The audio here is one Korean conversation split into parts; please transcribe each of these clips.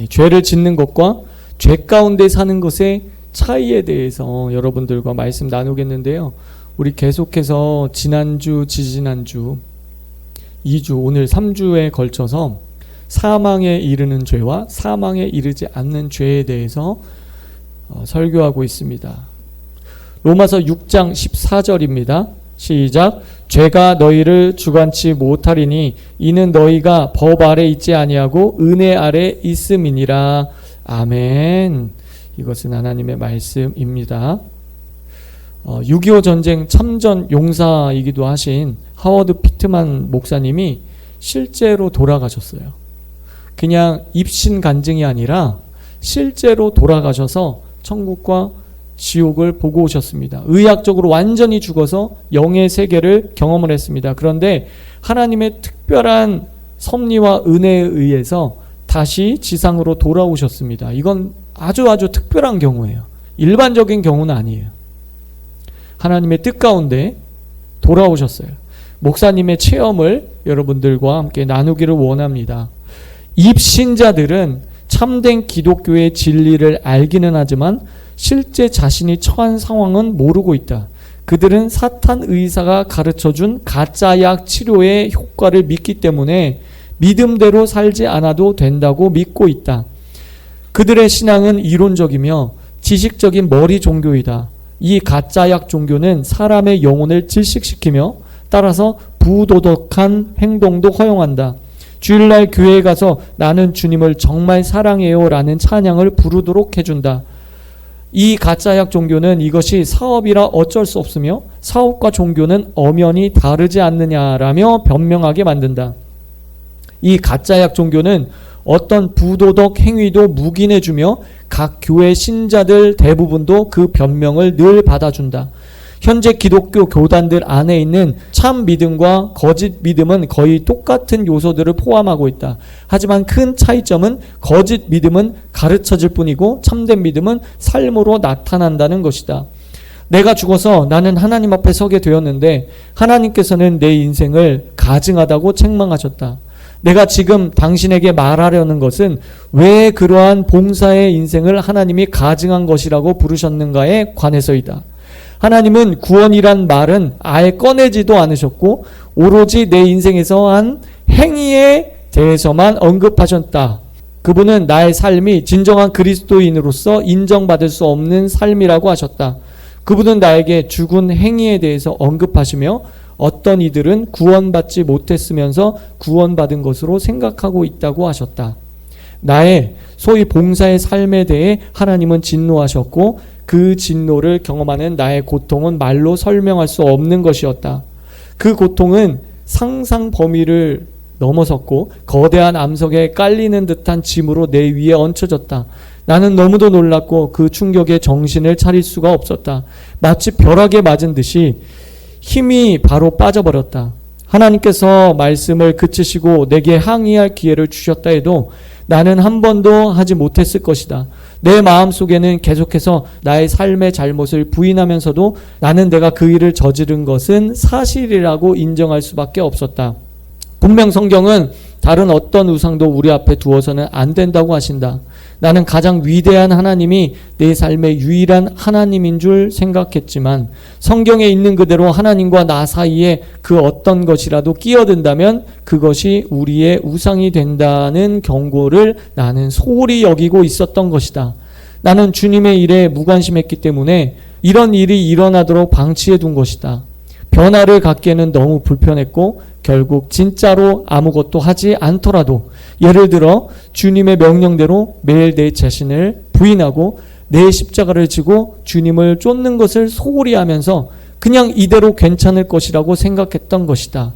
죄를 짓는 것과 죄 가운데 사는 것의 차이에 대해서 여러분들과 말씀 나누겠는데요. 우리 계속해서 지난주, 지지난주, 2주, 오늘 3주에 걸쳐서 사망에 이르는 죄와 사망에 이르지 않는 죄에 대해서 설교하고 있습니다. 로마서 6장 14절입니다. 시작. 죄가 너희를 주관치 못하리니 이는 너희가 법 아래 있지 아니하고 은혜 아래 있음이니라. 아멘. 이것은 하나님의 말씀입니다. 6.25 전쟁 참전 용사이기도 하신 하워드 피트만 목사님이 실제로 돌아가셨어요. 그냥 입신 간증이 아니라 실제로 돌아가셔서 천국과 지옥을 보고 오셨습니다. 의학적으로 완전히 죽어서 영의 세계를 경험을 했습니다. 그런데 하나님의 특별한 섭리와 은혜에 의해서 다시 지상으로 돌아오셨습니다. 이건 아주 특별한 경우예요. 일반적인 경우는 아니에요. 하나님의 뜻 가운데 돌아오셨어요. 목사님의 체험을 여러분들과 함께 나누기를 원합니다. 입신자들은 참된 기독교의 진리를 알기는 하지만 실제 자신이 처한 상황은 모르고 있다. 그들은 사탄 의사가 가르쳐준 가짜약 치료의 효과를 믿기 때문에 믿음대로 살지 않아도 된다고 믿고 있다. 그들의 신앙은 이론적이며 지식적인 머리 종교이다. 이 가짜약 종교는 사람의 영혼을 질식시키며 따라서 부도덕한 행동도 허용한다. 주일날 교회에 가서 나는 주님을 정말 사랑해요 라는 찬양을 부르도록 해준다. 이 가짜약 종교는 이것이 사업이라 어쩔 수 없으며 사업과 종교는 엄연히 다르지 않느냐라며 변명하게 만든다. 이 가짜약 종교는 어떤 부도덕 행위도 묵인해주며 각 교회 신자들 대부분도 그 변명을 늘 받아준다. 현재 기독교 교단들 안에 있는 참 믿음과 거짓 믿음은 거의 똑같은 요소들을 포함하고 있다. 하지만 큰 차이점은 거짓 믿음은 가르쳐질 뿐이고 참된 믿음은 삶으로 나타난다는 것이다. 내가 죽어서 나는 하나님 앞에 서게 되었는데 하나님께서는 내 인생을 가증하다고 책망하셨다. 내가 지금 당신에게 말하려는 것은 왜 그러한 봉사의 인생을 하나님이 가증한 것이라고 부르셨는가에 관해서이다. 하나님은 구원이란 말은 아예 꺼내지도 않으셨고 오로지 내 인생에서 한 행위에 대해서만 언급하셨다. 그분은 나의 삶이 진정한 그리스도인으로서 인정받을 수 없는 삶이라고 하셨다. 그분은 나에게 죽은 행위에 대해서 언급하시며 어떤 이들은 구원받지 못했으면서 구원받은 것으로 생각하고 있다고 하셨다. 나의 소위 봉사의 삶에 대해 하나님은 진노하셨고 그 진노를 경험하는 나의 고통은 말로 설명할 수 없는 것이었다. 그 고통은 상상 범위를 넘어섰고 거대한 암석에 깔리는 듯한 짐으로 내 위에 얹혀졌다. 나는 너무도 놀랐고 그 충격에 정신을 차릴 수가 없었다. 마치 벼락에 맞은 듯이 힘이 바로 빠져버렸다. 하나님께서 말씀을 그치시고 내게 항의할 기회를 주셨다 해도 나는 한 번도 하지 못했을 것이다. 내 마음속에는 계속해서 나의 삶의 잘못을 부인하면서도 나는 내가 그 일을 저지른 것은 사실이라고 인정할 수밖에 없었다. 분명 성경은 다른 어떤 우상도 우리 앞에 두어서는 안 된다고 하신다. 나는 가장 위대한 하나님이 내 삶의 유일한 하나님인 줄 생각했지만 성경에 있는 그대로 하나님과 나 사이에 그 어떤 것이라도 끼어든다면 그것이 우리의 우상이 된다는 경고를 나는 소홀히 여기고 있었던 것이다. 나는 주님의 일에 무관심했기 때문에 이런 일이 일어나도록 방치해 둔 것이다. 변화를 갖기에는 너무 불편했고 결국 진짜로 아무것도 하지 않더라도 예를 들어 주님의 명령대로 매일 내 자신을 부인하고 내 십자가를 지고 주님을 쫓는 것을 소홀히 하면서 그냥 이대로 괜찮을 것이라고 생각했던 것이다.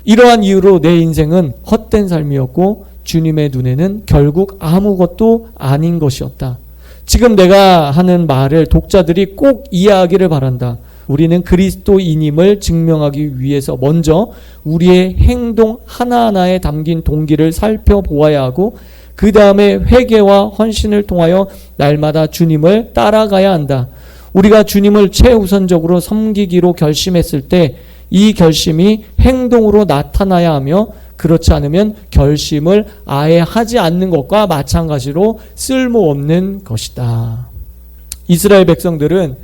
이러한 이유로 내 인생은 헛된 삶이었고 주님의 눈에는 결국 아무것도 아닌 것이었다. 지금 내가 하는 말을 독자들이 꼭 이해하기를 바란다. 우리는 그리스도인임을 증명하기 위해서 먼저 우리의 행동 하나하나에 담긴 동기를 살펴보아야 하고 그 다음에 회개와 헌신을 통하여 날마다 주님을 따라가야 한다. 우리가 주님을 최우선적으로 섬기기로 결심했을 때 이 결심이 행동으로 나타나야 하며 그렇지 않으면 결심을 아예 하지 않는 것과 마찬가지로 쓸모없는 것이다. 이스라엘 백성들은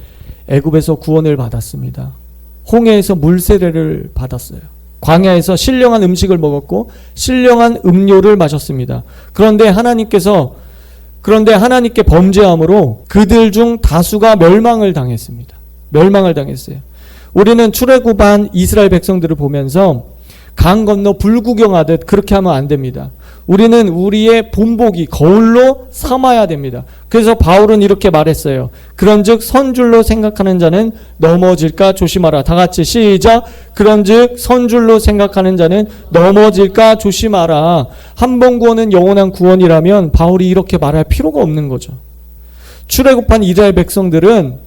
애굽에서 구원을 받았습니다. 홍해에서 물세례를 받았어요. 광야에서 신령한 음식을 먹었고 신령한 음료를 마셨습니다. 그런데 하나님께 범죄함으로 그들 중 다수가 멸망을 당했습니다. 멸망을 당했어요. 우리는 출애굽한 이스라엘 백성들을 보면서 강 건너 불구경하듯 그렇게 하면 안 됩니다. 우리는 우리의 본보기 거울로 삼아야 됩니다. 그래서 바울은 이렇게 말했어요. 그런즉 선줄로 생각하는 자는 넘어질까 조심하라. 다 같이 시작. 그런즉 선줄로 생각하는 자는 넘어질까 조심하라. 한 번 구원은 영원한 구원이라면 바울이 이렇게 말할 필요가 없는 거죠. 출애굽한 이스라엘 백성들은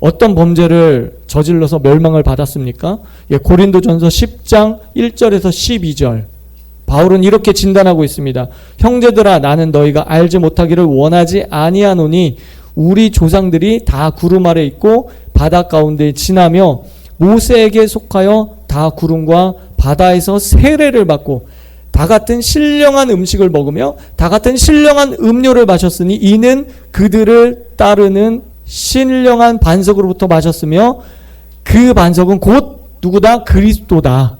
어떤 범죄를 저질러서 멸망을 받았습니까? 고린도전서 10장 1절에서 12절. 바울은 이렇게 진단하고 있습니다. 형제들아 나는 너희가 알지 못하기를 원하지 아니하노니 우리 조상들이 다 구름 아래 있고 바다 가운데 지나며 모세에게 속하여 다 구름과 바다에서 세례를 받고 다 같은 신령한 음식을 먹으며 다 같은 신령한 음료를 마셨으니 이는 그들을 따르는 신령한 반석으로부터 마셨으며 그 반석은 곧 누구다? 그리스도다.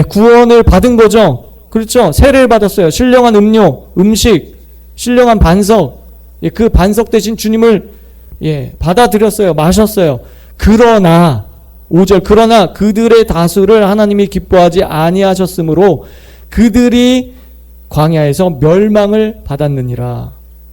구원을 받은 거죠. 그렇죠. 세례를 받았어요. 신령한 음료, 음식, 신령한 반석. 그 반석 대신 주님을 받아들였어요. 마셨어요. 그러나 5절 그러나 그들의 다수를 하나님이 기뻐하지 아니하셨으므로 그들이 광야에서 멸망을 받았느니라.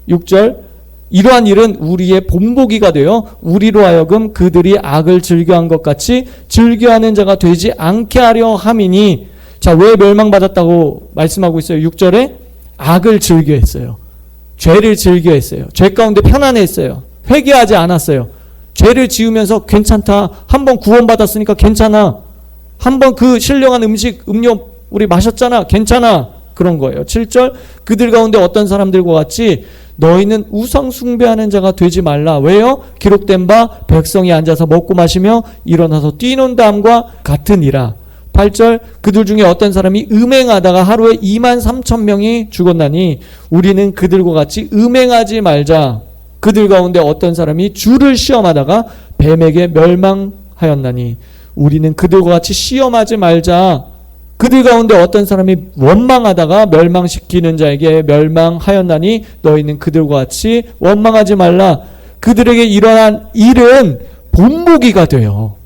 6절 이러한 일은 우리의 본보기가 되어 우리로 하여금 그들이 악을 즐겨한 것 같이 즐겨하는 자가 되지 않게 하려 함이니. 자, 왜 멸망받았다고 말씀하고 있어요? 6절에 악을 즐겨했어요. 죄를 즐겨했어요. 죄 가운데 편안했어요. 회개하지 않았어요. 죄를 지으면서 괜찮다. 한번 구원받았으니까 괜찮아. 한번 그 신령한 음식, 음료 우리 마셨잖아. 괜찮아. 그런 거예요. 7절 그들 가운데 어떤 사람들과 같이 너희는 우상 숭배하는 자가 되지 말라. 왜요? 기록된 바 백성이 앉아서 먹고 마시며 일어나서 뛰논다함과 같으니라. 8절 그들 중에 어떤 사람이 음행하다가 하루에 23,000명이 죽었나니 우리는 그들과 같이 음행하지 말자. 그들 가운데 어떤 사람이 주를 시험하다가 뱀에게 멸망하였나니 우리는 그들과 같이 시험하지 말자. 그들 가운데 어떤 사람이 원망하다가 멸망시키는 자에게 멸망하였나니 너희는 그들과 같이 원망하지 말라. 그들에게 일어난 일은 본보기가 되어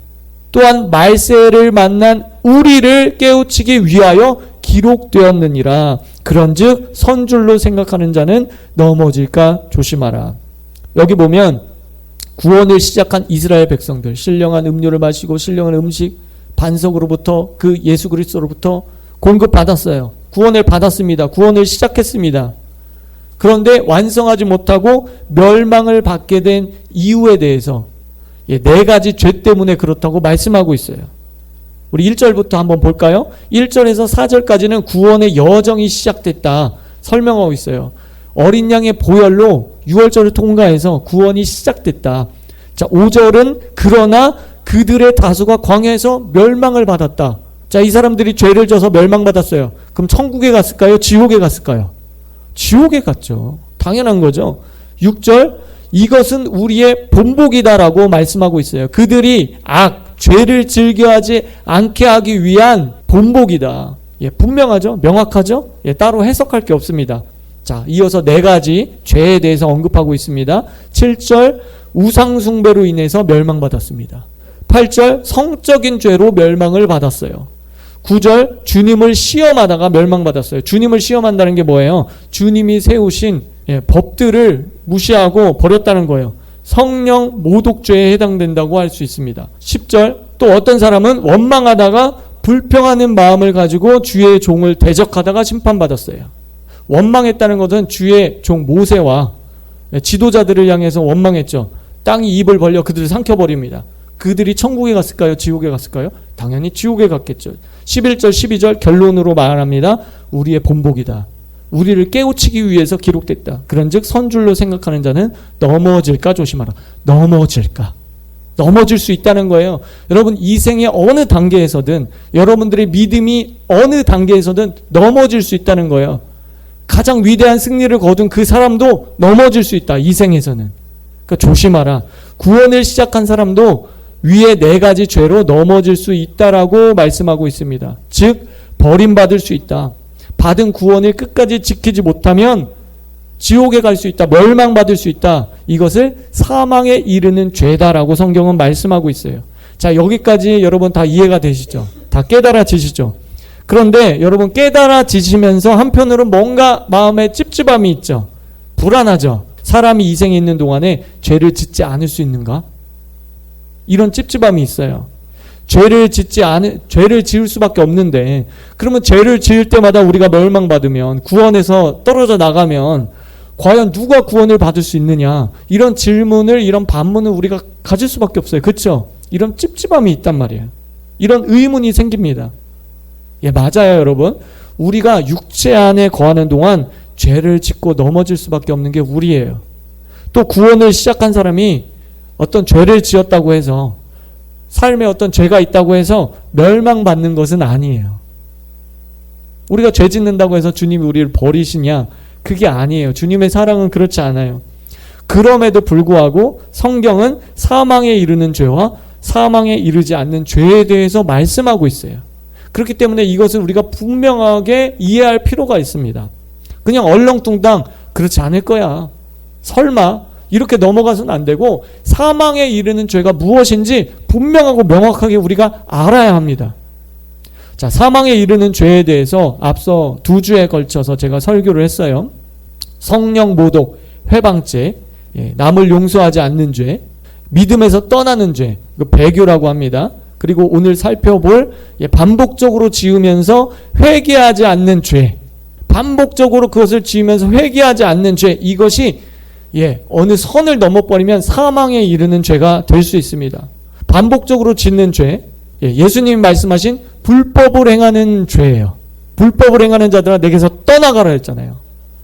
또한 말세를 만난 우리를 깨우치기 위하여 기록되었느니라. 그런즉 선줄로 생각하는 자는 넘어질까 조심하라. 여기 보면 구원을 시작한 이스라엘 백성들 신령한 음료를 마시고 신령한 음식 반석으로부터 그 예수 그리스도로부터 공급받았어요. 구원을 받았습니다. 구원을 시작했습니다. 그런데 완성하지 못하고 멸망을 받게 된 이유에 대해서 4가지 죄 때문에 그렇다고 말씀하고 있어요. 우리 1절부터 한번 볼까요? 1절에서 4절까지는 구원의 여정이 시작됐다 설명하고 있어요. 어린 양의 보혈로 6월절을 통과해서 구원이 시작됐다. 자, 5절은 그러나 그들의 다수가 광야에서 멸망을 받았다. 자, 이 사람들이 죄를 져서 멸망받았어요. 그럼 천국에 갔을까요? 지옥에 갔을까요? 지옥에 갔죠. 당연한 거죠. 6절 이것은 우리의 본보기다라고 말씀하고 있어요. 그들이 죄를 즐겨하지 않게 하기 위한 본보기다. 분명하죠? 명확하죠? 따로 해석할 게 없습니다. 자, 이어서 4가지 죄에 대해서 언급하고 있습니다. 7절 우상숭배로 인해서 멸망받았습니다. 8절 성적인 죄로 멸망을 받았어요. 9절 주님을 시험하다가 멸망받았어요. 주님을 시험한다는 게 뭐예요? 주님이 세우신 법들을 무시하고 버렸다는 거예요. 성령 모독죄에 해당된다고 할 수 있습니다. 10절 또 어떤 사람은 원망하다가 불평하는 마음을 가지고 주의 종을 대적하다가 심판받았어요. 원망했다는 것은 주의 종 모세와 지도자들을 향해서 원망했죠. 땅이 입을 벌려 그들을 삼켜버립니다. 그들이 천국에 갔을까요? 지옥에 갔을까요? 당연히 지옥에 갔겠죠. 11절 12절 결론으로 말합니다. 우리의 본보기다. 우리를 깨우치기 위해서 기록됐다. 그런즉 선줄로 생각하는 자는 넘어질까 조심하라. 넘어질까. 넘어질 수 있다는 거예요. 여러분, 이 생의 어느 단계에서든, 여러분들의 믿음이 어느 단계에서든 넘어질 수 있다는 거예요. 가장 위대한 승리를 거둔 그 사람도 넘어질 수 있다, 이 생에서는. 그러니까 조심하라. 구원을 시작한 사람도 위에 4가지 죄로 넘어질 수 있다라고 말씀하고 있습니다. 즉, 버림받을 수 있다. 받은 구원을 끝까지 지키지 못하면 지옥에 갈 수 있다. 멸망받을 수 있다. 이것을 사망에 이르는 죄다라고 성경은 말씀하고 있어요. 자, 여기까지 여러분 다 이해가 되시죠? 다 깨달아지시죠? 그런데 여러분, 깨달아지시면서 한편으로 뭔가 마음에 찝찝함이 있죠? 불안하죠? 사람이 이 생에 있는 동안에 죄를 짓지 않을 수 있는가? 이런 찝찝함이 있어요. 죄를 지을 수밖에 없는데, 그러면 죄를 지을 때마다 우리가 멸망받으면, 구원에서 떨어져 나가면 과연 누가 구원을 받을 수 있느냐, 이런 질문을, 이런 반문을 우리가 가질 수밖에 없어요. 그렇죠? 이런 찝찝함이 있단 말이에요. 이런 의문이 생깁니다. 예, 맞아요, 여러분. 우리가 육체 안에 거하는 동안 죄를 짓고 넘어질 수밖에 없는 게 우리예요. 또 구원을 시작한 사람이 어떤 죄를 지었다고 해서, 삶에 어떤 죄가 있다고 해서 멸망받는 것은 아니에요. 우리가 죄 짓는다고 해서 주님이 우리를 버리시냐? 그게 아니에요. 주님의 사랑은 그렇지 않아요. 그럼에도 불구하고 성경은 사망에 이르는 죄와 사망에 이르지 않는 죄에 대해서 말씀하고 있어요. 그렇기 때문에 이것을 우리가 분명하게 이해할 필요가 있습니다. 그냥 얼렁뚱땅 그렇지 않을 거야, 설마, 이렇게 넘어가서는 안 되고, 사망에 이르는 죄가 무엇인지 분명하고 명확하게 우리가 알아야 합니다. 자, 사망에 이르는 죄에 대해서 앞서 2주에 걸쳐서 제가 설교를 했어요. 성령 모독, 회방죄, 남을 용서하지 않는 죄, 믿음에서 떠나는 죄, 배교라고 합니다. 그리고 오늘 살펴볼 반복적으로 지으면서 회개하지 않는 죄, 반복적으로 그것을 지으면서 회개하지 않는 죄, 이것이 어느 선을 넘어버리면 사망에 이르는 죄가 될 수 있습니다. 반복적으로 짓는 죄, 예수님이 말씀하신 불법을 행하는 죄예요. 불법을 행하는 자들아 내게서 떠나가라 했잖아요.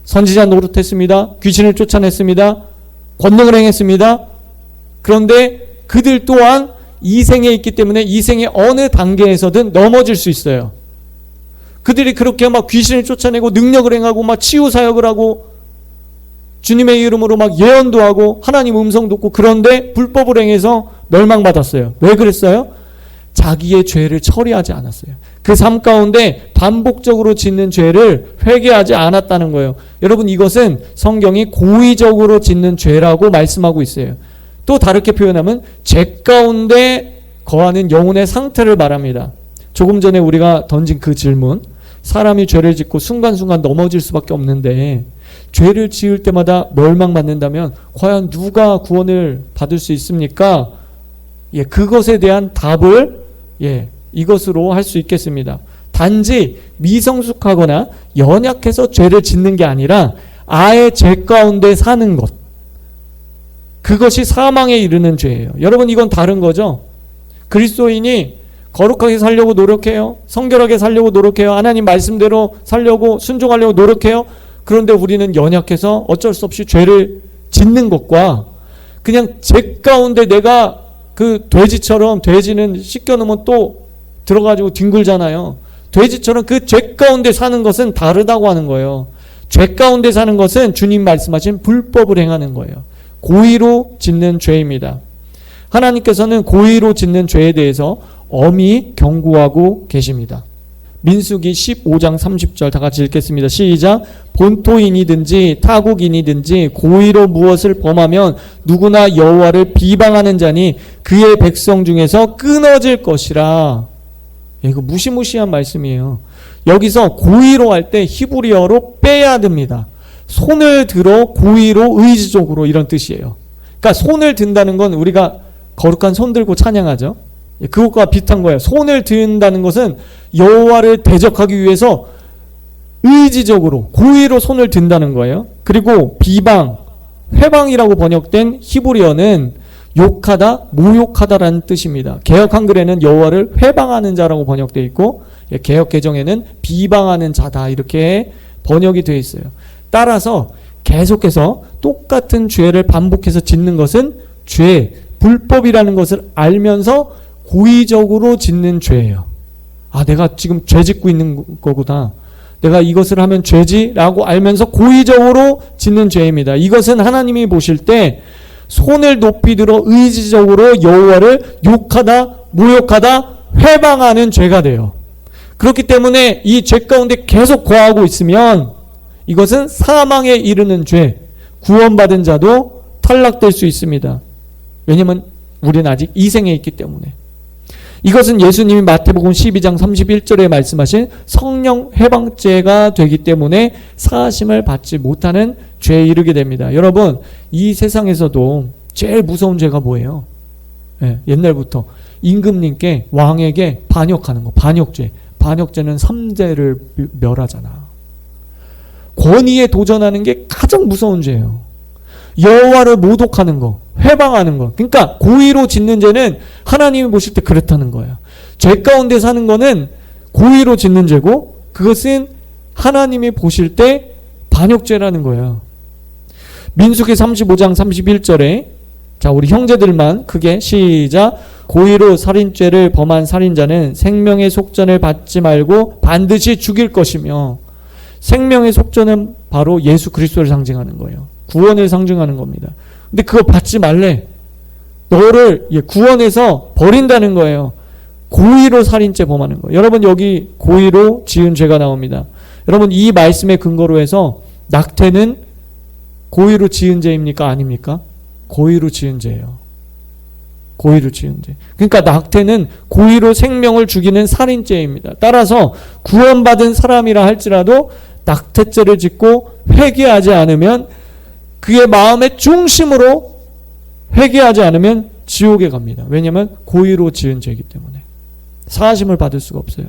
선지자 노릇했습니다. 귀신을 쫓아냈습니다. 권능을 행했습니다. 그런데 그들 또한 이 생에 있기 때문에 이 생의 어느 단계에서든 넘어질 수 있어요. 그들이 그렇게 막 귀신을 쫓아내고 능력을 행하고 막 치유 사역을 하고 주님의 이름으로 막 예언도 하고 하나님 음성 듣고, 그런데 불법을 행해서 멸망받았어요. 왜 그랬어요? 자기의 죄를 처리하지 않았어요. 그 삶 가운데 반복적으로 짓는 죄를 회개하지 않았다는 거예요. 여러분, 이것은 성경이 고의적으로 짓는 죄라고 말씀하고 있어요. 또 다르게 표현하면 죄 가운데 거하는 영혼의 상태를 말합니다. 조금 전에 우리가 던진 그 질문, 사람이 죄를 짓고 순간순간 넘어질 수밖에 없는데 죄를 지을 때마다 멸망받는다면 과연 누가 구원을 받을 수 있습니까? 그것에 대한 답을 이것으로 할 수 있겠습니다. 단지 미성숙하거나 연약해서 죄를 짓는 게 아니라 아예 죄 가운데 사는 것, 그것이 사망에 이르는 죄예요. 여러분, 이건 다른 거죠. 그리스도인이 거룩하게 살려고 노력해요. 성결하게 살려고 노력해요. 하나님 말씀대로 살려고, 순종하려고 노력해요. 그런데 우리는 연약해서 어쩔 수 없이 죄를 짓는 것과, 그냥 죄 가운데 내가 그 돼지처럼, 돼지는 씻겨놓으면 또 들어가지고 뒹굴잖아요. 돼지처럼 그 죄 가운데 사는 것은 다르다고 하는 거예요. 죄 가운데 사는 것은 주님 말씀하신 불법을 행하는 거예요. 고의로 짓는 죄입니다. 하나님께서는 고의로 짓는 죄에 대해서 엄히 경고하고 계십니다. 민수기 15장 30절 다 같이 읽겠습니다. 시작. 본토인이든지 타국인이든지 고의로 무엇을 범하면 누구나 여호와를 비방하는 자니 그의 백성 중에서 끊어질 것이라. 이거 무시무시한 말씀이에요. 여기서 고의로 할 때 히브리어로 빼야 됩니다. 손을 들어 고의로, 의지적으로, 이런 뜻이에요. 그러니까 손을 든다는 건 우리가 거룩한 손 들고 찬양하죠. 그것과 비슷한 거예요. 손을 든다는 것은 여호와를 대적하기 위해서 의지적으로, 고의로 손을 든다는 거예요. 그리고 비방, 회방이라고 번역된 히브리어는 욕하다, 모욕하다라는 뜻입니다. 개역 한글에는 여호와를 회방하는 자라고 번역되어 있고, 개역 개정에는 비방하는 자다, 이렇게 번역이 되어 있어요. 따라서 계속해서 똑같은 죄를 반복해서 짓는 것은 죄, 불법이라는 것을 알면서 고의적으로 짓는 죄예요. 아, 내가 지금 죄 짓고 있는 거구나. 내가 이것을 하면 죄지라고 알면서 고의적으로 짓는 죄입니다. 이것은 하나님이 보실 때 손을 높이 들어 의지적으로 여호와를 욕하다, 모욕하다, 회방하는 죄가 돼요. 그렇기 때문에 이 죄 가운데 계속 거하고 있으면 이것은 사망에 이르는 죄, 구원받은 자도 탈락될 수 있습니다. 왜냐하면 우리는 아직 이생에 있기 때문에. 이것은 예수님이 마태복음 12장 31절에 말씀하신 성령 해방죄가 되기 때문에 사하심을 받지 못하는 죄에 이르게 됩니다. 여러분, 이 세상에서도 제일 무서운 죄가 뭐예요? 옛날부터 임금님께, 왕에게 반역하는 거, 반역죄. 반역죄는 3대를 멸하잖아. 권위에 도전하는 게 가장 무서운 죄예요. 여호와를 모독하는 거, 회방하는 거. 그러니까 고의로 짓는 죄는 하나님이 보실 때 그렇다는 거예요. 죄 가운데 사는 거는 고의로 짓는 죄고, 그것은 하나님이 보실 때 반역죄라는 거예요. 민수기 35장 31절에 자, 우리 형제들만 크게 시작. 고의로 살인죄를 범한 살인자는 생명의 속전을 받지 말고 반드시 죽일 것이며, 생명의 속전은 바로 예수 그리스도를 상징하는 거예요. 구원을 상징하는 겁니다. 근데 그거 받지 말래. 너를 구원해서 버린다는 거예요. 고의로 살인죄 범하는 거예요. 여러분, 여기 고의로 지은 죄가 나옵니다. 여러분, 이 말씀의 근거로 해서 낙태는 고의로 지은 죄입니까? 아닙니까? 고의로 지은 죄예요. 고의로 지은 죄. 그러니까 낙태는 고의로 생명을 죽이는 살인죄입니다. 따라서 구원받은 사람이라 할지라도 낙태죄를 짓고 회개하지 않으면, 그의 마음의 중심으로 회개하지 않으면 지옥에 갑니다. 왜냐하면 고의로 지은 죄이기 때문에 사하심을 받을 수가 없어요.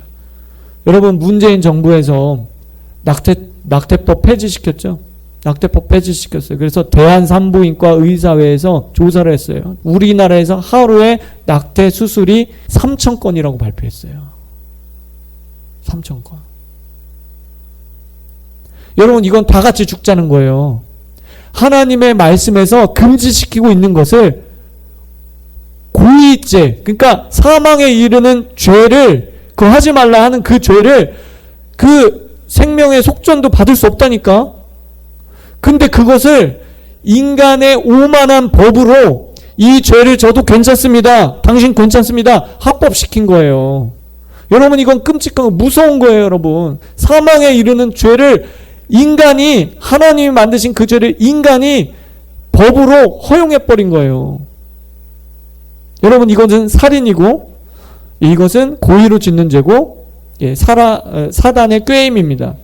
여러분, 문재인 정부에서 낙태법 폐지시켰죠? 낙태법 폐지시켰어요. 그래서 대한산부인과 의사회에서 조사를 했어요. 우리나라에서 하루에 낙태 수술이 3,000건이라고 발표했어요. 3,000건. 여러분, 이건 다 같이 죽자는 거예요. 하나님의 말씀에서 금지시키고 있는 것을 고의죄, 그러니까 사망에 이르는 죄를, 그 하지 말라 하는 그 죄를, 그 생명의 속전도 받을 수 없다니까. 근데 그것을 인간의 오만한 법으로 이 죄를 져도 괜찮습니다, 당신 괜찮습니다, 합법시킨 거예요. 여러분, 이건 끔찍하고 무서운 거예요. 여러분, 사망에 이르는 죄를 인간이, 하나님이 만드신 그 죄를 인간이 법으로 허용해버린 거예요. 여러분, 이것은 살인이고 이것은 고의로 짓는 죄고, 사단의 꾀임입니다.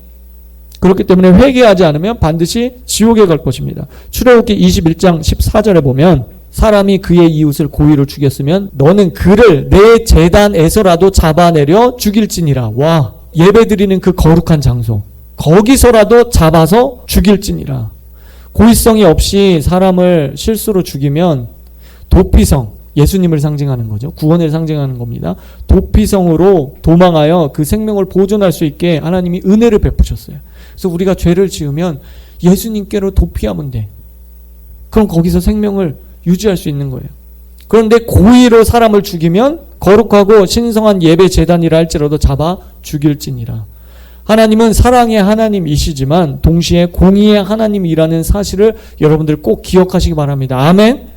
그렇기 때문에 회개하지 않으면 반드시 지옥에 갈 것입니다. 출애굽기 21장 14절에 보면, 사람이 그의 이웃을 고의로 죽였으면 너는 그를 내 제단에서라도 잡아내려 죽일지니라. 와, 예배드리는 그 거룩한 장소, 거기서라도 잡아서 죽일지니라. 고의성이 없이 사람을 실수로 죽이면 도피성, 예수님을 상징하는 거죠. 구원을 상징하는 겁니다. 도피성으로 도망하여 그 생명을 보존할 수 있게 하나님이 은혜를 베푸셨어요. 그래서 우리가 죄를 지으면 예수님께로 도피하면 돼. 그럼 거기서 생명을 유지할 수 있는 거예요. 그런데 고의로 사람을 죽이면 거룩하고 신성한 예배 제단이라 할지라도 잡아 죽일지니라. 하나님은 사랑의 하나님이시지만 동시에 공의의 하나님이라는 사실을 여러분들 꼭 기억하시기 바랍니다. 아멘?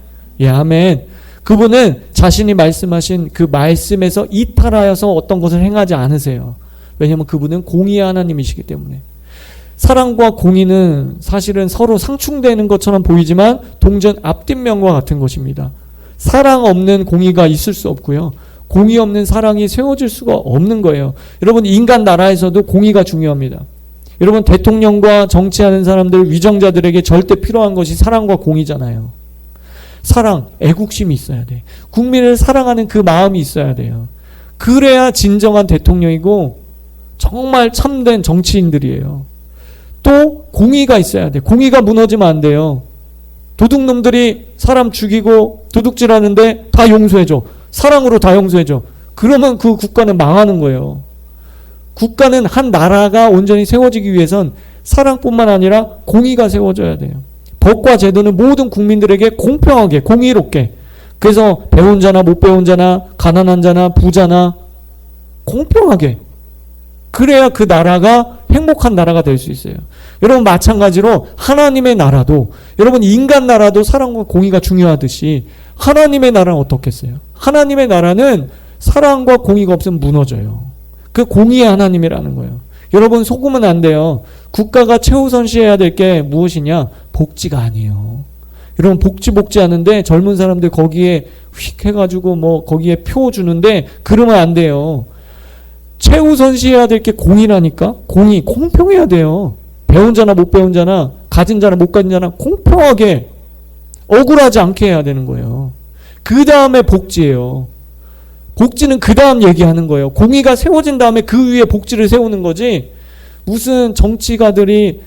예, 아멘. 그분은 자신이 말씀하신 그 말씀에서 이탈하여서 어떤 것을 행하지 않으세요. 왜냐하면 그분은 공의의 하나님이시기 때문에. 사랑과 공의는 사실은 서로 상충되는 것처럼 보이지만 동전 앞뒷면과 같은 것입니다. 사랑 없는 공의가 있을 수 없고요, 공의 없는 사랑이 세워질 수가 없는 거예요. 여러분, 인간 나라에서도 공의가 중요합니다. 여러분, 대통령과 정치하는 사람들, 위정자들에게 절대 필요한 것이 사랑과 공의잖아요. 사랑, 애국심이 있어야 돼. 국민을 사랑하는 그 마음이 있어야 돼요. 그래야 진정한 대통령이고 정말 참된 정치인들이에요. 또 공의가 있어야 돼. 공의가 무너지면 안 돼요. 도둑놈들이 사람 죽이고 도둑질하는데 다 용서해줘. 사랑으로 다 용서해줘. 그러면 그 국가는 망하는 거예요. 국가는, 한 나라가 온전히 세워지기 위해선 사랑뿐만 아니라 공의가 세워져야 돼요. 법과 제도는 모든 국민들에게 공평하게, 공의롭게, 그래서 배운 자나 못 배운 자나 가난한 자나 부자나 공평하게, 그래야 그 나라가 행복한 나라가 될 수 있어요. 여러분, 마찬가지로 하나님의 나라도, 여러분 인간 나라도 사랑과 공의가 중요하듯이 하나님의 나라는 어떻겠어요? 하나님의 나라는 사랑과 공의가 없으면 무너져요. 그 공의의 하나님이라는 거예요. 여러분, 속으면 안 돼요. 국가가 최우선시해야 될 게 무엇이냐? 복지가 아니에요. 여러분, 복지 하는데 젊은 사람들 거기에 휙 해가지고 뭐 거기에 표 주는데 그러면 안 돼요. 최우선시해야 될 게 공의라니까. 공의, 공평해야 돼요. 배운 자나 못 배운 자나 가진 자나 못 가진 자나 공평하게, 억울하지 않게 해야 되는 거예요. 그 다음에 복지예요. 복지는 그 다음 얘기하는 거예요. 공의가 세워진 다음에 그 위에 복지를 세우는 거지, 무슨 정치가들이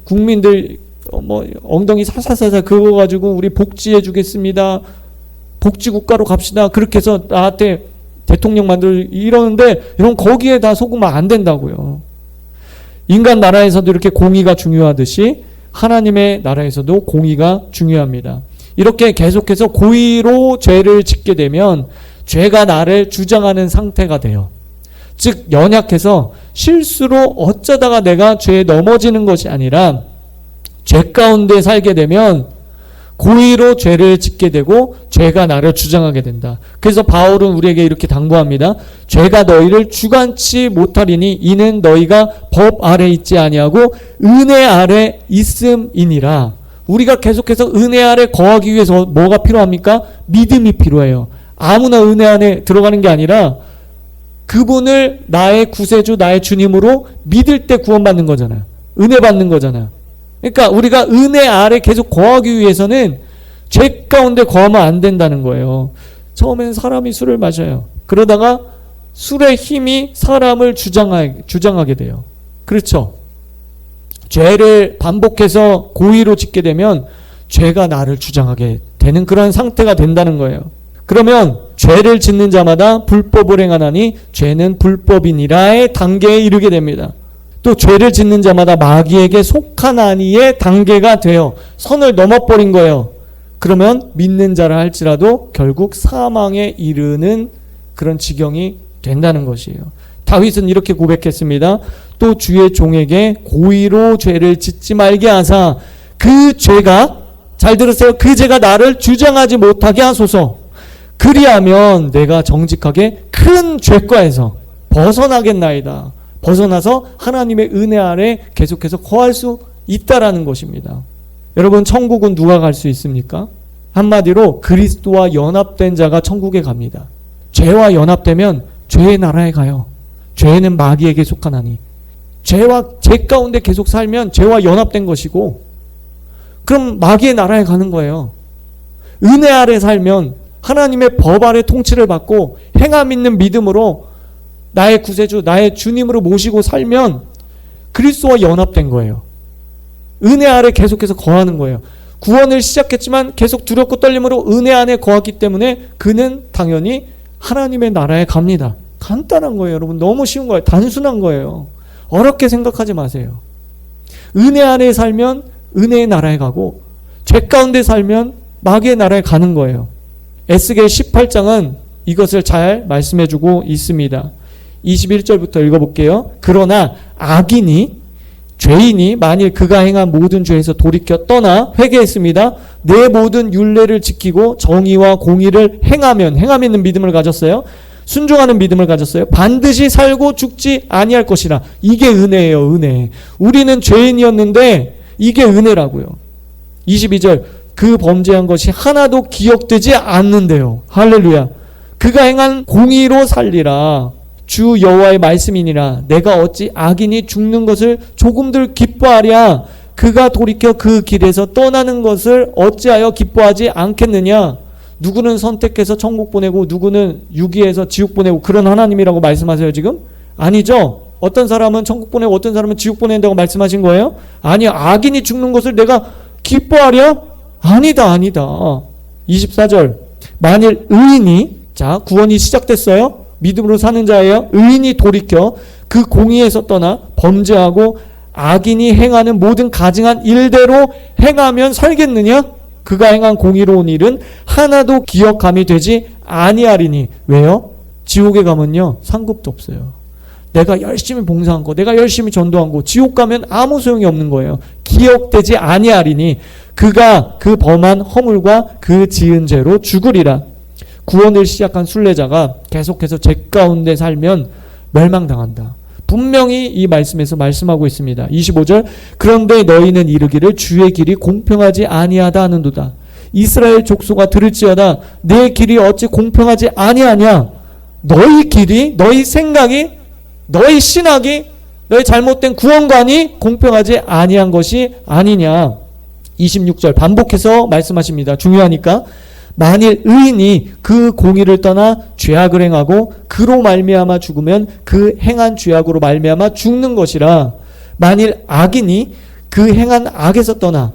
국민들 뭐 엉덩이 사사사사 그거 가지고 우리 복지해 주겠습니다, 복지국가로 갑시다, 그렇게 해서 나한테 대통령 만들 이러는데, 여러분 거기에 다 속으면 안 된다고요. 인간 나라에서도 이렇게 공의가 중요하듯이 하나님의 나라에서도 공의가 중요합니다. 이렇게 계속해서 고의로 죄를 짓게 되면 죄가 나를 주장하는 상태가 돼요. 즉 연약해서 실수로 어쩌다가 내가 죄에 넘어지는 것이 아니라 죄 가운데 살게 되면 고의로 죄를 짓게 되고 죄가 나를 주장하게 된다. 그래서 바울은 우리에게 이렇게 당부합니다. 죄가 너희를 주관치 못하리니 이는 너희가 법 아래 있지 아니하고 은혜 아래 있음이니라. 우리가 계속해서 은혜 아래 거하기 위해서 뭐가 필요합니까? 믿음이 필요해요. 아무나 은혜 안에 들어가는 게 아니라 그분을 나의 구세주, 나의 주님으로 믿을 때 구원받는 거잖아요. 은혜 받는 거잖아요. 그러니까 우리가 은혜 아래 계속 거하기 위해서는 죄 가운데 거하면 안 된다는 거예요. 처음에는 사람이 술을 마셔요. 그러다가 술의 힘이 사람을 주장하게 돼요. 그렇죠? 죄를 반복해서 고의로 짓게 되면 죄가 나를 주장하게 되는 그런 상태가 된다는 거예요. 그러면 죄를 짓는 자마다 불법을 행하나니 죄는 불법이니라의 단계에 이르게 됩니다. 또 죄를 짓는 자마다 마귀에게 속하나니의 단계가 돼요. 선을 넘어버린 거예요. 그러면 믿는 자라 할지라도 결국 사망에 이르는 그런 지경이 된다는 것이에요. 다윗은 이렇게 고백했습니다. 또 주의 종에게 고의로 죄를 짓지 말게 하사 그 죄가, 잘 들으세요, 그 죄가 나를 주장하지 못하게 하소서. 그리하면 내가 정직하게 큰 죄과에서 벗어나겠나이다. 벗어나서 하나님의 은혜 아래 계속해서 거할 수 있다라는 것입니다. 여러분, 천국은 누가 갈 수 있습니까? 한마디로 그리스도와 연합된 자가 천국에 갑니다. 죄와 연합되면 죄의 나라에 가요. 죄는 마귀에게 속하나니. 죄 가운데 계속 살면 죄와 연합된 것이고, 그럼 마귀의 나라에 가는 거예요. 은혜 아래 살면 하나님의 법 아래 통치를 받고 행함 있는 믿음으로 나의 구세주, 나의 주님으로 모시고 살면 그리스도와 연합된 거예요. 은혜 아래 계속해서 거하는 거예요. 구원을 시작했지만 계속 두렵고 떨림으로 은혜 안에 거했기 때문에 그는 당연히 하나님의 나라에 갑니다. 간단한 거예요, 여러분. 너무 쉬운 거예요. 단순한 거예요. 어렵게 생각하지 마세요. 은혜 안에 살면 은혜의 나라에 가고, 죄 가운데 살면 마귀의 나라에 가는 거예요. 에스겔 18장은 이것을 잘 말씀해주고 있습니다. 21절부터 읽어볼게요. 그러나 악인이, 죄인이 만일 그가 행한 모든 죄에서 돌이켜 떠나 회개했습니다. 내 모든 율례를 지키고 정의와 공의를 행함 있는 믿음을 가졌어요. 순종하는 믿음을 가졌어요. 반드시 살고 죽지 아니할 것이라. 이게 은혜예요, 은혜. 우리는 죄인이었는데 이게 은혜라고요. 22절, 그 범죄한 것이 하나도 기억되지 않는데요. 할렐루야. 그가 행한 공의로 살리라. 주 여호와의 말씀이니라. 내가 어찌 악인이 죽는 것을 조금들 기뻐하랴. 그가 돌이켜 그 길에서 떠나는 것을 어찌하여 기뻐하지 않겠느냐. 누구는 선택해서 천국 보내고 누구는 유기해서 지옥 보내고 그런 하나님이라고 말씀하세요 지금? 아니죠. 어떤 사람은 천국 보내고 어떤 사람은 지옥 보낸다고 말씀하신 거예요? 아니요. 악인이 죽는 것을 내가 기뻐하랴? 아니다. 24절, 만일 의인이, 자, 구원이 시작됐어요. 믿음으로 사는 자예요. 의인이 돌이켜 그 공의에서 떠나 범죄하고 악인이 행하는 모든 가증한 일대로 행하면 살겠느냐? 그가 행한 공의로운 일은 하나도 기억함이 되지 아니하리니. 왜요? 지옥에 가면요 상급도 없어요. 내가 열심히 봉사한 거, 내가 열심히 전도한 거, 지옥 가면 아무 소용이 없는 거예요. 기억되지 아니하리니 그가 그 범한 허물과 그 지은 죄로 죽으리라. 구원을 시작한 순례자가 계속해서 죄 가운데 살면 멸망당한다. 분명히 이 말씀에서 말씀하고 있습니다. 25절, 그런데 너희는 이르기를 주의 길이 공평하지 아니하다 하는도다. 이스라엘 족속아 들을지어다. 내 길이 어찌 공평하지 아니하냐. 너희 길이, 너희 생각이, 너희 신학이, 너희 잘못된 구원관이 공평하지 아니한 것이 아니냐. 26절 반복해서 말씀하십니다. 중요하니까. 만일 의인이 그 공의를 떠나 죄악을 행하고 그로 말미암아 죽으면 그 행한 죄악으로 말미암아 죽는 것이라. 만일 악인이 그 행한 악에서 떠나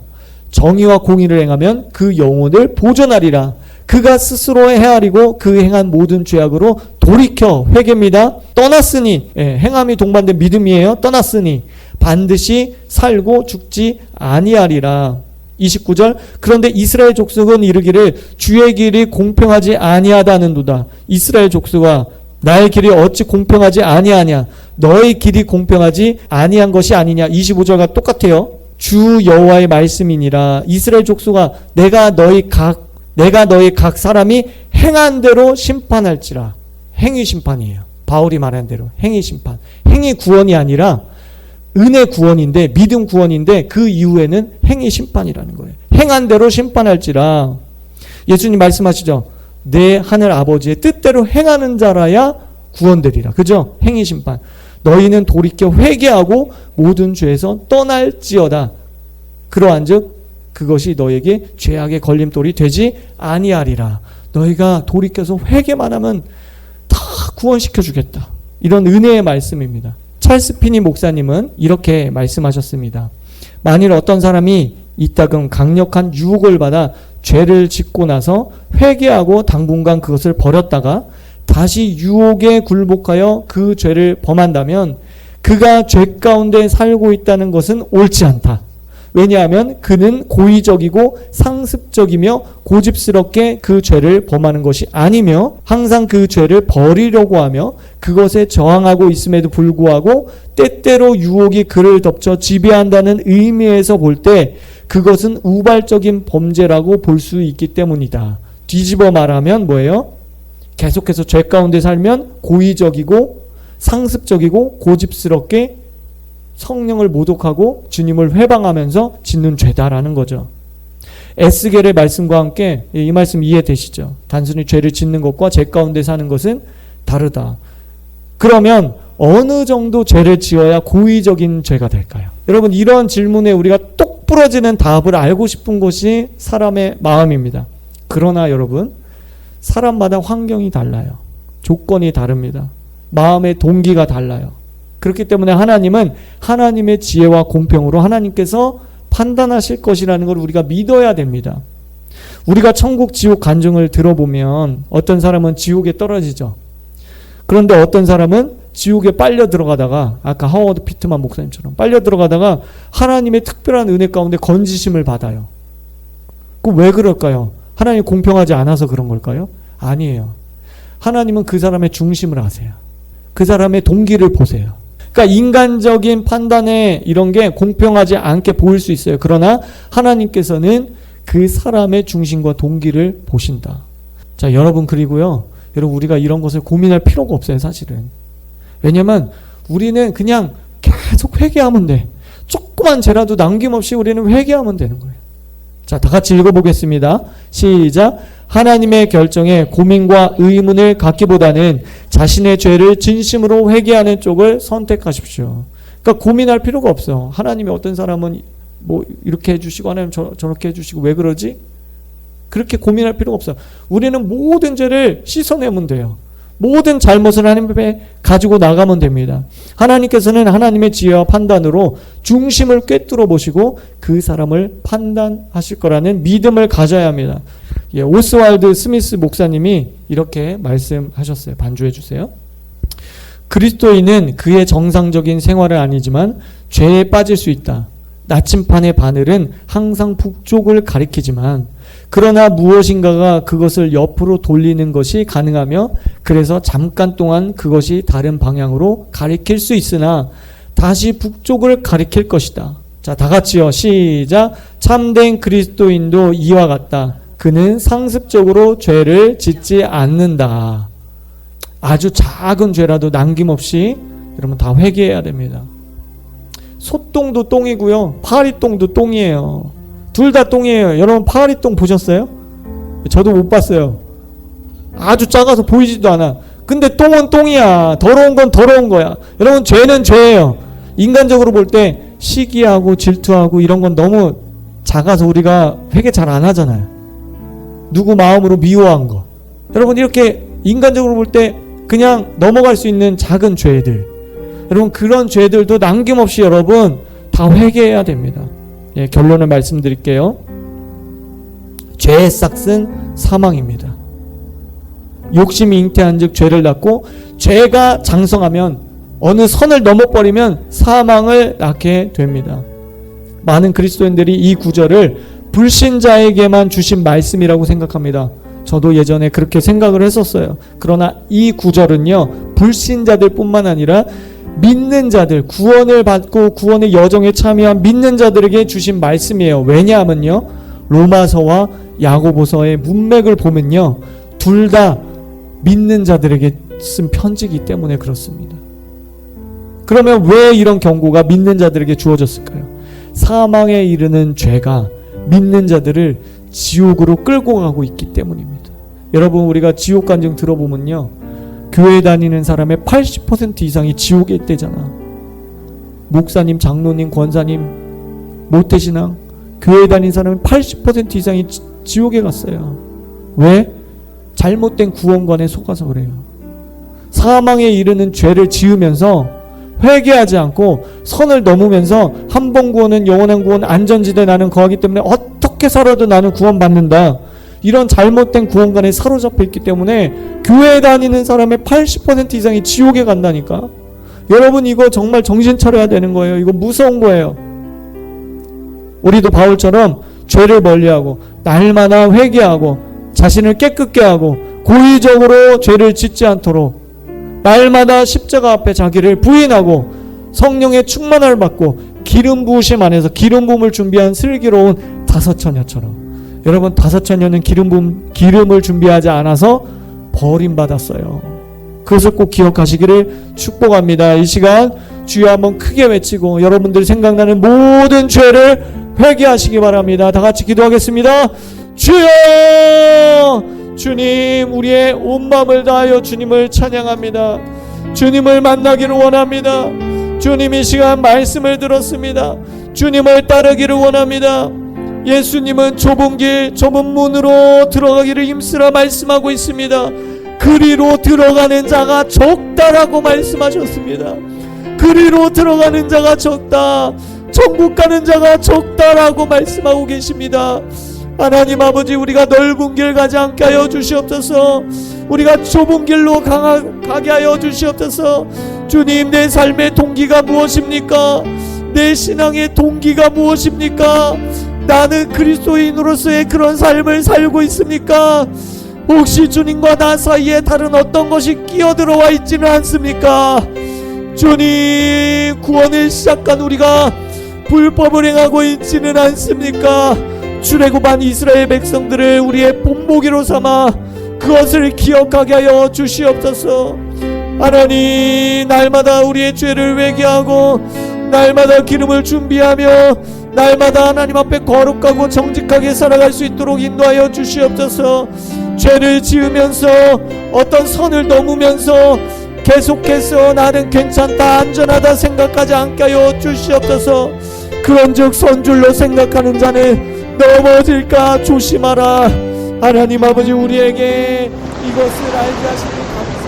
정의와 공의를 행하면 그 영혼을 보존하리라. 그가 스스로 헤아리고 그 행한 모든 죄악으로 돌이켜 회개입니다. 떠났으니, 행함이 동반된 믿음이에요. 떠났으니 반드시 살고 죽지 아니하리라. 29절, 그런데 이스라엘 족속은 이르기를 주의 길이 공평하지 아니하다는도다. 이스라엘 족속아, 나의 길이 어찌 공평하지 아니하냐. 너의 길이 공평하지 아니한 것이 아니냐. 25절과 똑같아요. 주 여호와의 말씀이니라. 이스라엘 족속아, 내가 너희 각 사람이 행한 대로 심판할지라. 행위 심판이에요. 바울이 말한 대로 행위 심판. 행위 구원이 아니라 은혜 구원인데, 믿음 구원인데 그 이후에는 행위 심판이라는 거예요. 행한 대로 심판할지라. 예수님 말씀하시죠. 내 하늘 아버지의 뜻대로 행하는 자라야 구원되리라. 그죠? 행위 심판. 너희는 돌이켜 회개하고 모든 죄에서 떠날지어다. 그러한즉 그것이 너에게 죄악의 걸림돌이 되지 아니하리라. 너희가 돌이켜서 회개만 하면 다 구원시켜 주겠다. 이런 은혜의 말씀입니다. 찰스 피니 목사님은 이렇게 말씀하셨습니다. 만일 어떤 사람이 이따금 강력한 유혹을 받아 죄를 짓고 나서 회개하고 당분간 그것을 버렸다가 다시 유혹에 굴복하여 그 죄를 범한다면 그가 죄 가운데 살고 있다는 것은 옳지 않다. 왜냐하면 그는 고의적이고 상습적이며 고집스럽게 그 죄를 범하는 것이 아니며 항상 그 죄를 버리려고 하며 그것에 저항하고 있음에도 불구하고 때때로 유혹이 그를 덮쳐 지배한다는 의미에서 볼 때 그것은 우발적인 범죄라고 볼 수 있기 때문이다. 뒤집어 말하면 뭐예요? 계속해서 죄 가운데 살면 고의적이고 상습적이고 고집스럽게 성령을 모독하고 주님을 회방하면서 짓는 죄다라는 거죠. 에스겔의 말씀과 함께 이 말씀 이해되시죠? 단순히 죄를 짓는 것과 죄 가운데 사는 것은 다르다. 그러면 어느 정도 죄를 지어야 고의적인 죄가 될까요? 여러분, 이런 질문에 우리가 똑 부러지는 답을 알고 싶은 것이 사람의 마음입니다. 그러나 여러분, 사람마다 환경이 달라요. 조건이 다릅니다. 마음의 동기가 달라요. 그렇기 때문에 하나님은 하나님의 지혜와 공평으로 하나님께서 판단하실 것이라는 걸 우리가 믿어야 됩니다. 우리가 천국 지옥 간증을 들어보면 어떤 사람은 지옥에 떨어지죠. 그런데 어떤 사람은 지옥에 빨려 들어가다가 아까 하워드 피트만 목사님처럼 빨려 들어가다가 하나님의 특별한 은혜 가운데 건지심을 받아요. 그럼 왜 그럴까요? 하나님 공평하지 않아서 그런 걸까요? 아니에요. 하나님은 그 사람의 중심을 아세요. 그 사람의 동기를 보세요. 그러니까 인간적인 판단에 이런 게 공평하지 않게 보일 수 있어요. 그러나 하나님께서는 그 사람의 중심과 동기를 보신다. 자, 여러분, 그리고요, 여러분, 우리가 이런 것을 고민할 필요가 없어요, 사실은. 왜냐면 우리는 그냥 계속 회개하면 돼. 조그만 죄라도 남김없이 우리는 회개하면 되는 거예요. 자, 다 같이 읽어보겠습니다. 시작. 하나님의 결정에 고민과 의문을 갖기보다는 자신의 죄를 진심으로 회개하는 쪽을 선택하십시오. 그러니까 고민할 필요가 없어. 하나님이 어떤 사람은 뭐 이렇게 해주시고 하나님 저렇게 해주시고 왜 그러지? 그렇게 고민할 필요가 없어. 우리는 모든 죄를 씻어내면 돼요. 모든 잘못을 하나님 앞에 가지고 나가면 됩니다. 하나님께서는 하나님의 지혜와 판단으로 중심을 꿰뚫어 보시고 그 사람을 판단하실 거라는 믿음을 가져야 합니다. 오스왈드 스미스 목사님이 이렇게 말씀하셨어요. 반주해 주세요. 그리스도인은 그의 정상적인 생활은 아니지만 죄에 빠질 수 있다. 나침판의 바늘은 항상 북쪽을 가리키지만 그러나 무엇인가가 그것을 옆으로 돌리는 것이 가능하며 그래서 잠깐 동안 그것이 다른 방향으로 가리킬 수 있으나 다시 북쪽을 가리킬 것이다. 자, 다 같이요. 시작. 참된 그리스도인도 이와 같다. 그는 상습적으로 죄를 짓지 않는다. 아주 작은 죄라도 남김없이 여러분 다 회개해야 됩니다. 소똥도 똥이고요. 파리똥도 똥이에요. 둘 다 똥이에요. 여러분 파리똥 보셨어요? 저도 못 봤어요. 아주 작아서 보이지도 않아. 근데 똥은 똥이야. 더러운 건 더러운 거야. 여러분 죄는 죄예요. 인간적으로 볼 때 시기하고 질투하고 이런 건 너무 작아서 우리가 회개 잘 안 하잖아요. 누구 마음으로 미워한 거. 여러분 이렇게 인간적으로 볼 때 그냥 넘어갈 수 있는 작은 죄들. 여러분 그런 죄들도 남김없이 여러분 다 회개해야 됩니다. 예, 결론을 말씀드릴게요. 죄의 싹은 사망입니다. 욕심이 잉태한 즉 죄를 낳고 죄가 장성하면 어느 선을 넘어버리면 사망을 낳게 됩니다. 많은 그리스도인들이 이 구절을 불신자에게만 주신 말씀이라고 생각합니다. 저도 예전에 그렇게 생각을 했었어요. 그러나 이 구절은요, 불신자들 뿐만 아니라 믿는 자들, 구원을 받고 구원의 여정에 참여한 믿는 자들에게 주신 말씀이에요. 왜냐하면요, 로마서와 야고보서의 문맥을 보면요, 둘 다 믿는 자들에게 쓴 편지이기 때문에 그렇습니다. 그러면 왜 이런 경고가 믿는 자들에게 주어졌을까요? 사망에 이르는 죄가 믿는 자들을 지옥으로 끌고 가고 있기 때문입니다. 여러분 우리가 지옥 간증 들어보면요, 교회 다니는 사람의 80% 이상이 지옥에 있대잖아. 목사님, 장로님, 권사님, 모태신앙, 교회 다니는 사람의 80% 이상이 지옥에 갔어요. 왜? 잘못된 구원관에 속아서 그래요. 사망에 이르는 죄를 지으면서 회개하지 않고 선을 넘으면서 한 번 구원은 영원한 구원, 안전지대 나는 거하기 때문에 어떻게 살아도 나는 구원받는다, 이런 잘못된 구원관에 사로잡혀 있기 때문에 교회 다니는 사람의 80% 이상이 지옥에 간다니까. 여러분 이거 정말 정신 차려야 되는 거예요. 이거 무서운 거예요. 우리도 바울처럼 죄를 멀리하고 날마다 회개하고 자신을 깨끗게 하고 고의적으로 죄를 짓지 않도록 날마다 십자가 앞에 자기를 부인하고 성령의 충만함을 받고 기름 부으심 안에서 기름 부음을 준비한 슬기로운 다섯처녀처럼, 여러분 다섯처녀는 기름을 준비하지 않아서 버림받았어요. 그것을 꼭 기억하시기를 축복합니다. 이 시간 주여 한번 크게 외치고 여러분들 생각나는 모든 죄를 회개하시기 바랍니다. 다 같이 기도하겠습니다. 주여, 주님, 우리의 온 마음을 다하여 주님을 찬양합니다. 주님을 만나기를 원합니다. 주님, 이 시간 말씀을 들었습니다. 주님을 따르기를 원합니다. 예수님은 좁은 길, 좁은 문으로 들어가기를 힘쓰라 말씀하고 있습니다. 그리로 들어가는 자가 적다라고 말씀하셨습니다. 그리로 들어가는 자가 적다, 천국 가는 자가 적다라고 말씀하고 계십니다. 하나님 아버지, 우리가 넓은 길 가지 않게 하여 주시옵소서. 우리가 좁은 길로 가게 하여 주시옵소서. 주님, 내 삶의 동기가 무엇입니까? 내 신앙의 동기가 무엇입니까? 나는 그리스도인으로서의 그런 삶을 살고 있습니까? 혹시 주님과 나 사이에 다른 어떤 것이 끼어들어와 있지는 않습니까? 주님, 구원을 시작한 우리가 불법을 행하고 있지는 않습니까? 출애굽한 이스라엘 백성들을 우리의 본보기로 삼아 그것을 기억하게 하여 주시옵소서. 하나님, 날마다 우리의 죄를 회개하고 날마다 기름을 준비하며 날마다 하나님 앞에 거룩하고 정직하게 살아갈 수 있도록 인도하여 주시옵소서. 죄를 지으면서 어떤 선을 넘으면서 계속해서 나는 괜찮다, 안전하다 생각하지 않게 하여 주시옵소서. 그런즉 선줄로 생각하는 자는 넘어질까 조심하라. 하나님 아버지, 우리에게 이것을 알게 하시니 감사합니다.